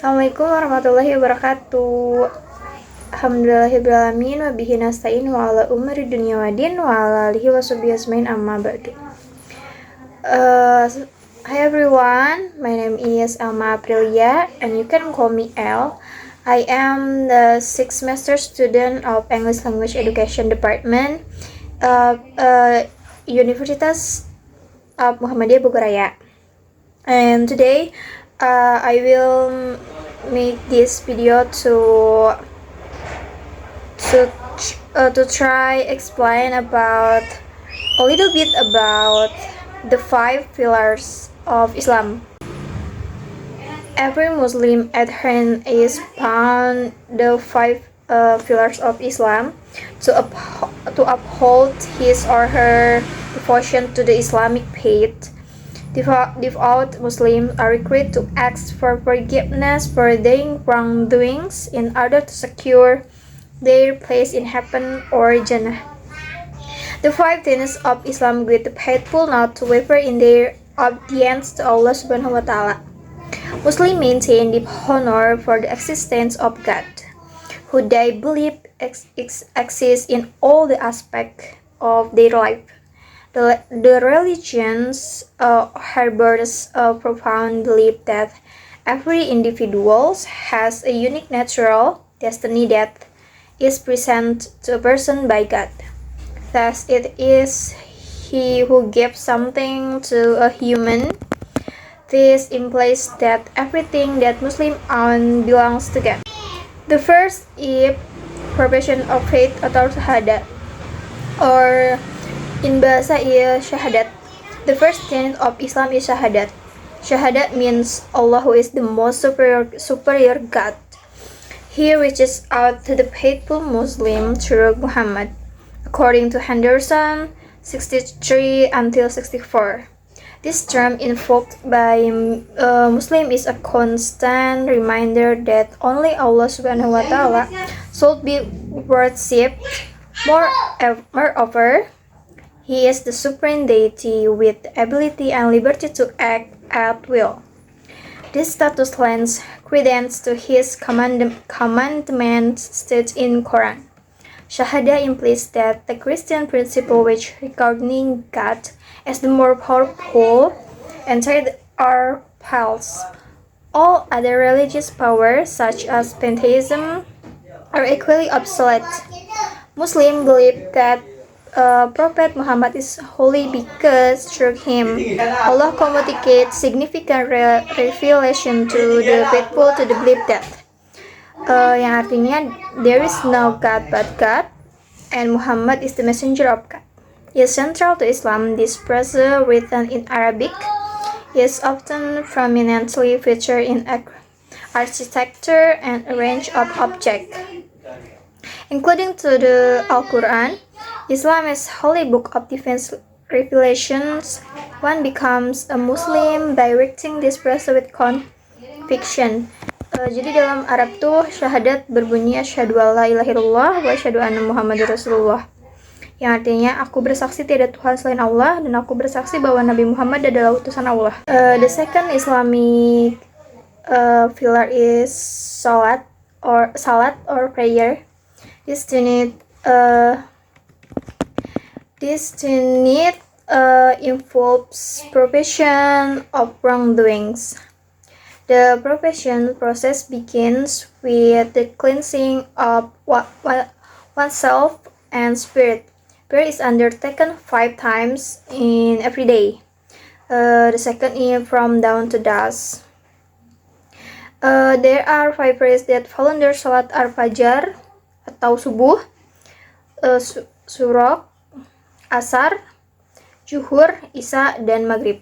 Assalamualaikum warahmatullahi wabarakatuh. Alhamdulillahirrahmanirrahim. Wabihi nasta'in wa ala umri dunya wa din wa ala alihi wa sahbihi ajmain amma ba'du. Hi everyone, my name is Elma Aprilia and you can call me El. I am the 6th semester student of English Language Education Department Universitas of Muhammadiyah Bogoraya. And today I will make this video to try explain about a little bit about the 5 pillars of Islam. Every Muslim adherent is bound the 5 pillars of Islam to uphold his or her devotion to the Islamic faith. Devout Muslims are required to ask for forgiveness for their wrongdoings in order to secure their place in heaven or Jannah. The 5 tenets of Islam guide the faithful not to waver in their obedience to Allah Subhanahu wa Ta'ala. Muslims maintain deep honor for the existence of God, who they believe exists in all the aspects of their life. The religions harbors a profound belief that every individual has a unique natural destiny that is present to a person by God. Thus, it is He who gives something to a human. This implies that everything that Muslim own belongs to God. The first is profession of faith atau syahadat, or in bahasa syahadat. The first tenet of Islam is syahadat. Syahadat means Allah who is the most superior God. He reaches out to the faithful Muslim through Muhammad, according to Henderson 63 until 64. This term invoked by Muslim is a constant reminder that only Allah Subhanahu wa Ta'ala should be worshipped. Moreover, He is the supreme deity with the ability and liberty to act at will. This status lends credence to his commandments stated in Quran. Shahada implies that the Christian principle which recognizing God as the more powerful entity are false. All other religious powers, such as pantheism, are equally obsolete. Muslims believe that Prophet Muhammad is holy because through him Allah communicates significant revelation to the faithful to the belief that yang artinya there is no God but God and Muhammad is the messenger of God. Is central to Islam. This phrase, written in Arabic, is often prominently featured in architecture and a range of objects, including to the Al-Quran. Islam is holy book of divine revelations. One becomes a Muslim by directing this phrase with conviction. Jadi dalam Arab tuh syahadat berbunyi asyhadu alla ilaha illallah wa asyhadu anna muhammadar rasulullah. Yang artinya aku bersaksi tiada Tuhan selain Allah dan aku bersaksi bahwa Nabi Muhammad adalah utusan Allah. The second Islamic pillar is salat or prayer. This tenet involves profession of wrongdoings. The profession process begins with the cleansing of oneself and spirit. Prayer is undertaken 5 times in every day. The second is from dawn to dusk. There are 5 prayers that fall under salat al-fajr atau subuh, suruk, asar, zuhur, isya, dan maghrib.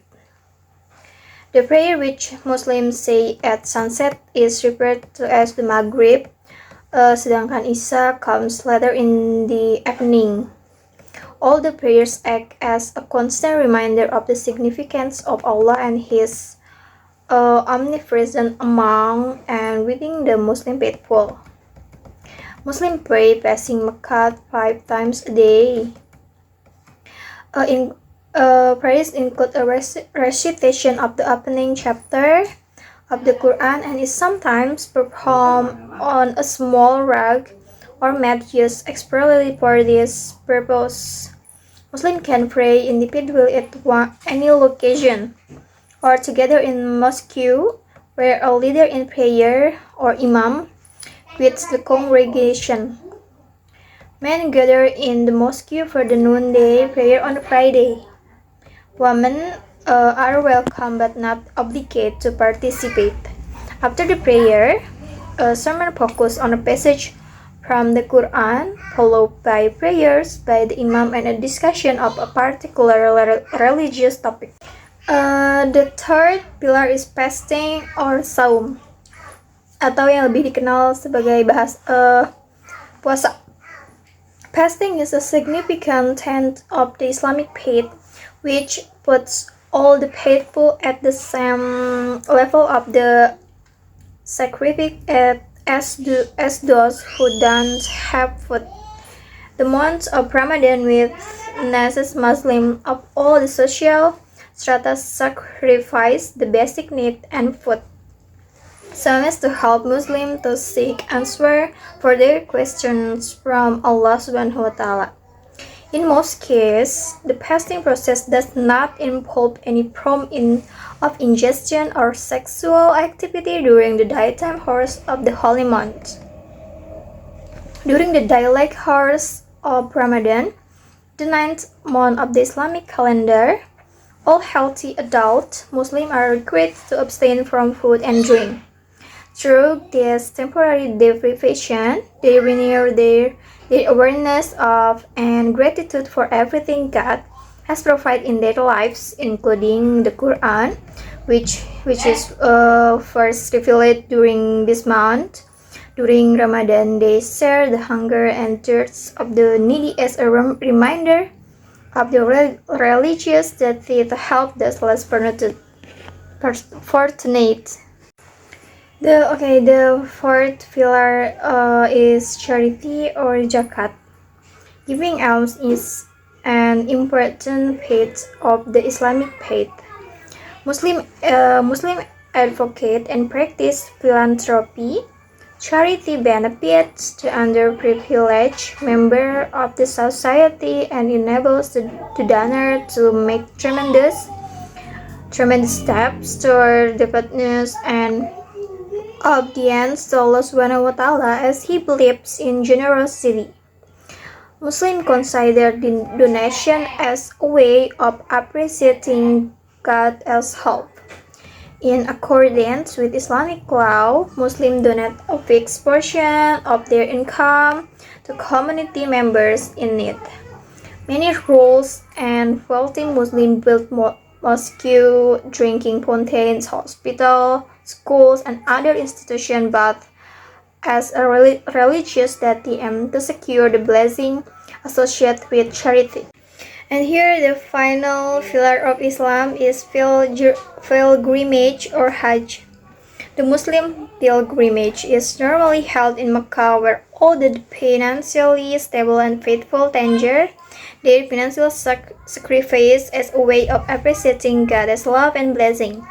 The prayer which Muslims say at sunset is referred to as the maghrib, sedangkan isya comes later in the evening. All the prayers act as a constant reminder of the significance of Allah and His omnipresence among and within the Muslim faithful. Muslims pray passing Makkah 5 times a day. Prayers include a recitation of the opening chapter, of the Quran and is sometimes performed on a small rug or mat used expressly for this purpose. Muslims can pray individually at any location or together in mosque where a leader in prayer or imam greets the congregation. Men gather in the mosque for the noonday prayer on Friday. Women are welcome but not obligated to participate. After the prayer, a sermon focused on a passage from the Quran, followed by prayers by the Imam and a discussion of a particular religious topic. The third pillar is fasting or saum, atau yang lebih dikenal sebagai puasa. Fasting is a significant tenet of the Islamic faith, which puts all the faithful at the same level of the sacrifice as those who don't have food. The month of Ramadan witnesses Muslims of all the social strata sacrifice the basic need and food, so as to help Muslims to seek answer for their questions from Allah Subhanahu wa Ta'ala. In most cases, the fasting process does not involve any form of ingestion or sexual activity during the daytime hours of the holy month. During the daylight hours of Ramadan, the ninth month of the Islamic calendar, all healthy adult Muslims are required to abstain from food and drink. Through this temporary deprivation, they renew their awareness of and gratitude for everything God has provided in their lives, including the Quran, which is first revealed during this month. During Ramadan, they share the hunger and thirst of the needy as a reminder of the religious that it help the less fortunate. The fourth pillar is charity or zakat. Giving alms is an important faith of the Islamic faith. Muslim advocate and practice philanthropy. Charity benefits the underprivileged member of the society and enables the donor to make tremendous steps toward the goodness and obedience to Allah Subhanahu wa Ta'ala as he believes in generosity. Muslims consider the donation as a way of appreciating God as help. In accordance with Islamic law, Muslims donate a fixed portion of their income to community members in need. Many rules and wealthy Muslims build mosques, drinking fountains, hospitals, schools, and other institutions, but as a religious that they aim to secure the blessing associated with charity. And here the final pillar of Islam is pilgrimage or Hajj. The Muslim pilgrimage is normally held in Mecca, where all the financially stable and faithful tender their financial sacrifice as a way of appreciating God's love and blessing.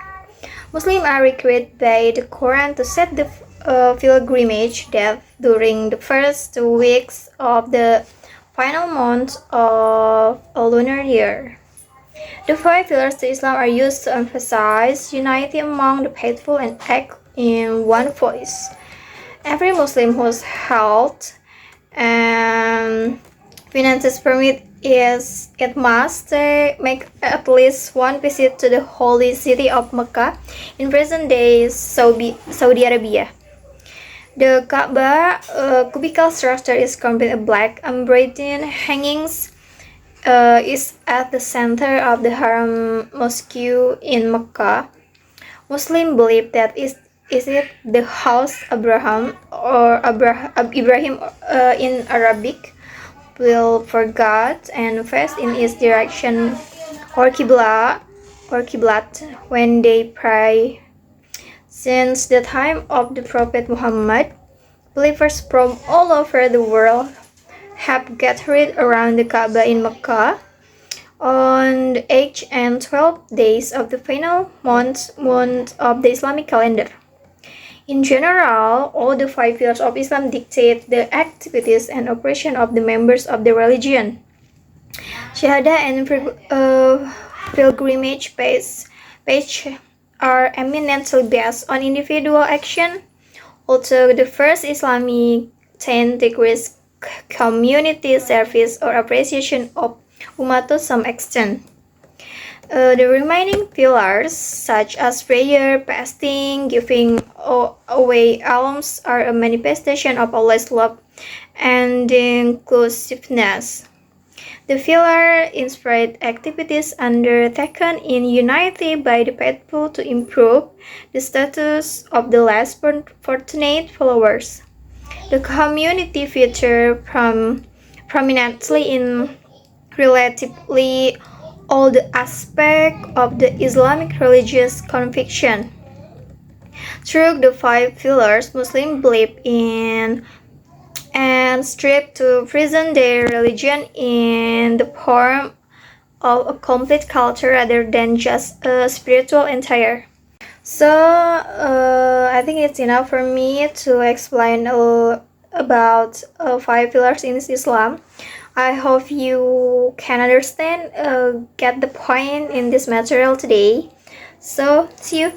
Muslims are required by the Quran to set the pilgrimage date during the first 2 weeks of the final month of a lunar year. The 5 pillars to Islam are used to emphasize unity among the faithful and act in one voice. Every Muslim whose health and finances permit it must make at least one visit to the holy city of Mecca in present-day Saudi Arabia. The Kaaba cubical structure is complete with black embroidered hangings. Is at the center of the Haram Mosque in Mecca. Muslims believe that is it the house Abraham or Ibrahim in Arabic will for God and face in its direction or qiblat when they pray. Since the time of the Prophet Muhammad, believers from all over the world have gathered around the Kaaba in Mecca. on the 8th and 12th days of the final month of the Islamic calendar. In general, all the five pillars of Islam dictate the activities and operation of the members of the religion. Shahada and pilgrimage page are eminently based on individual action, although the first Islamic 10 degrees community service or appreciation of Ummah to some extent. The remaining pillars, such as prayer, fasting, giving away alms, are a manifestation of Allah's love and inclusiveness. The pillar inspired activities undertaken in unity by the faithful to improve the status of the less fortunate followers. The community featured prominently in relatively all the aspects of the Islamic religious conviction. Through the five pillars, Muslims believe in and strive to present their religion in the form of a complete culture rather than just a spiritual entire. So I think it's enough for me to explain about five pillars in Islam. I hope you can understand, get the point in this material today. So see you.